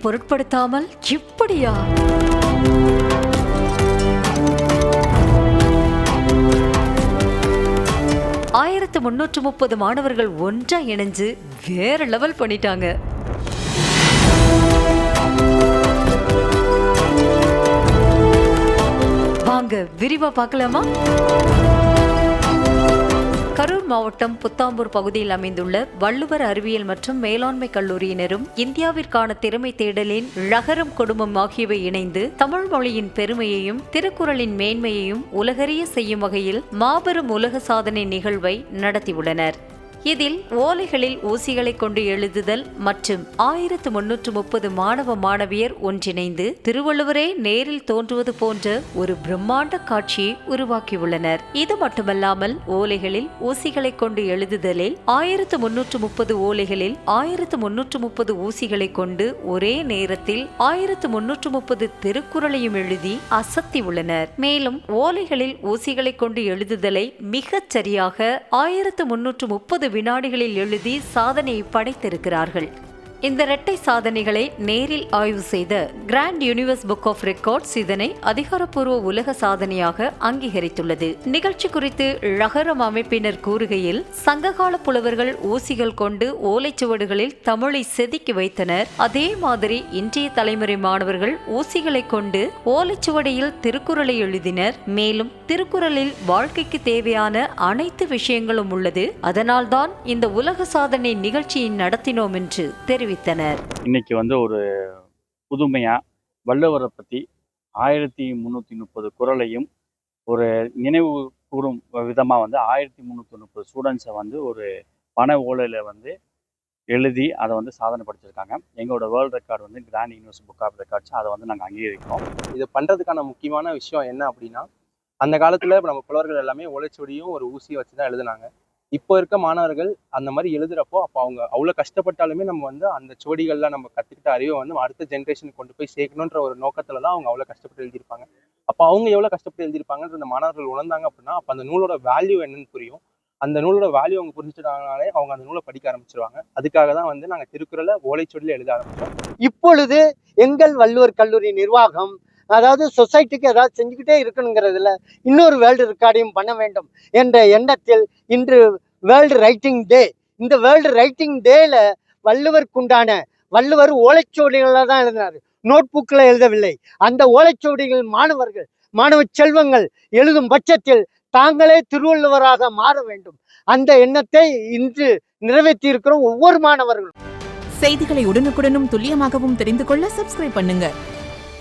பொருட்படுத்தாமல் இப்படியா? ஆயிரத்து 330 மாணவர்கள் ஒன்றா இணைஞ்சு வேற லெவல் பண்ணிட்டாங்க. வாங்க விரிவா பார்க்கலாமா? கரூர் மாவட்டம் புத்தாம்பூர் பகுதியில் அமைந்துள்ள வள்ளுவர் அறிவியல் மற்றும் மேலாண்மை கல்லூரியினரும் இந்தியாவிற்கான திறமை தேடலின் ழகரம் குடும்பம் ஆகியவை இணைந்து தமிழ் மொழியின் பெருமையையும் திருக்குறளின் மேன்மையையும் உலகறிய செய்யும் வகையில் மாபெரும் உலக சாதனை நிகழ்வை நடத்தியுள்ளனர். இதில் ஓலைகளில் ஊசிகளை கொண்டு எழுதுதல் மற்றும் 1330 மாணவ மாணவியர் ஒன்றிணைந்து திருவள்ளுவரே நேரில் தோன்றுவது போன்ற ஒரு பிரம்மாண்ட காட்சியை உருவாக்கியுள்ளனர். இது மட்டுமல்லாமல் ஓலைகளில் ஊசிகளை கொண்டு எழுதுதலில் 1330 ஓலைகளில் 1330 ஊசிகளை கொண்டு ஒரே நேரத்தில் 1330 திருக்குறளையும் எழுதி அசத்தியுள்ளனர். மேலும் ஓலைகளில் ஊசிகளை கொண்டு எழுதுதலை மிகச் சரியாக 1330 வினாடிகளில் எழுதி சாதனையை படைத்திருக்கிறார்கள். இந்த இரட்டை சாதனைகளை நேரில் ஆய்வு செய்த grand universe book of records இதனை அதிகாரப்பூர்வ உலக சாதனையாக அங்கீகரித்துள்ளது. நிகழ்ச்சி குறித்து ழகரம் அமைப்பினர் கூறுகையில், சங்ககால புலவர்கள் ஊசிகள் கொண்டு ஓலைச்சுவடுகளில் தமிழை செதுக்கி வைத்தனர். அதே மாதிரி இன்றைய தலைமுறை மாணவர்கள் ஊசிகளை கொண்டு ஓலைச்சுவடியில் திருக்குறளை எழுதினர். மேலும் திருக்குறளில் வாழ்க்கைக்கு தேவையான அனைத்து விஷயங்களும் உள்ளது. அதனால்தான் இந்த உலக சாதனை நிகழ்ச்சியை நடத்தினோம் என்று தெரிவித்தனர். இன்னைக்கு ஒரு புதுமையா வள்ளுவரை பத்தி 1330 குறளையும் ஒரு நினைவு கூறும் விதமா 1330 ஸ்டூடெண்ட்ஸை ஒரு பனை ஓலையில எழுதி அதை சாதனை படுத்திருக்காங்க. எங்களோட world record grand universe book of records. அதை நாங்கள் அங்கீகரிக்கிறோம். இது பண்றதுக்கான முக்கியமான விஷயம் என்ன அப்படின்னா, அந்த காலத்துல நம்ம புலவர்கள் எல்லாமே ஓலைச்சுவடியும் ஒரு ஊசியை வச்சுதான் எழுதுனாங்க. இப்போ இருக்க மாணவர்கள் அந்த மாதிரி எழுதுறப்போ அப்போ அவங்க அவ்வளோ கஷ்டப்பட்டாலுமே நம்ம அந்த சுவடிகள்லாம் நம்ம கற்றுக்கிட்ட அறிவை அடுத்த ஜென்ரேஷனுக்கு கொண்டு போய் சேர்க்கணுன்ற ஒரு நோக்கத்துல தான் அவங்க அவ்வளோ கஷ்டப்பட்டு எழுதியிருப்பாங்க. அப்போ அவங்க எவ்வளோ கஷ்டப்பட்டு எழுதியிருப்பாங்கன்ற அந்த மாணவர்கள் உணர்ந்தாங்க அப்படின்னா அப்போ அந்த நூலோட வேல்யூ என்னன்னு புரியும். அந்த நூலோட வேல்யூ அவங்க புரிஞ்சுட்டாங்கனாலே அவங்க அந்த நூலை படிக்க ஆரம்பிச்சிருவாங்க. அதுக்காக தான் நாங்கள் திருக்குறளை ஓலைச்சுவடியில் எழுத ஆரம்பிச்சோம். இப்பொழுது எங்கள் வள்ளுவர் கல்லூரி நிர்வாகம் அதாவது சொசைட்டிக்கு ஏதாவது செஞ்சுக்கிட்டே இருக்கணுங்கிறதுல இன்னொரு வேர்ல்டு ரெக்கார்டையும் பண்ண வேண்டும் என்ற எண்ணத்தில் இன்று வேர்ல்டு ரைட்டிங் டே. இந்த வேர்ல்டு ரைட்டிங் டேல வள்ளுவருக்குண்டான வள்ளுவர் ஓலைச்சுவடிகளில் தான் எழுதினார், நோட் புக்கில் எழுதவில்லை. அந்த ஓலைச்சுவடிகள் மாணவ செல்வங்கள் எழுதும் பட்சத்தில் தாங்களே திருவள்ளுவராக மாற வேண்டும். அந்த எண்ணத்தை இன்று நிறைவேற்றி இருக்கிறோம் ஒவ்வொரு மாணவர்களும். செய்திகளை உடனுக்குடனும் துல்லியமாகவும் தெரிந்து கொள்ள சப்ஸ்கிரைப் பண்ணுங்க.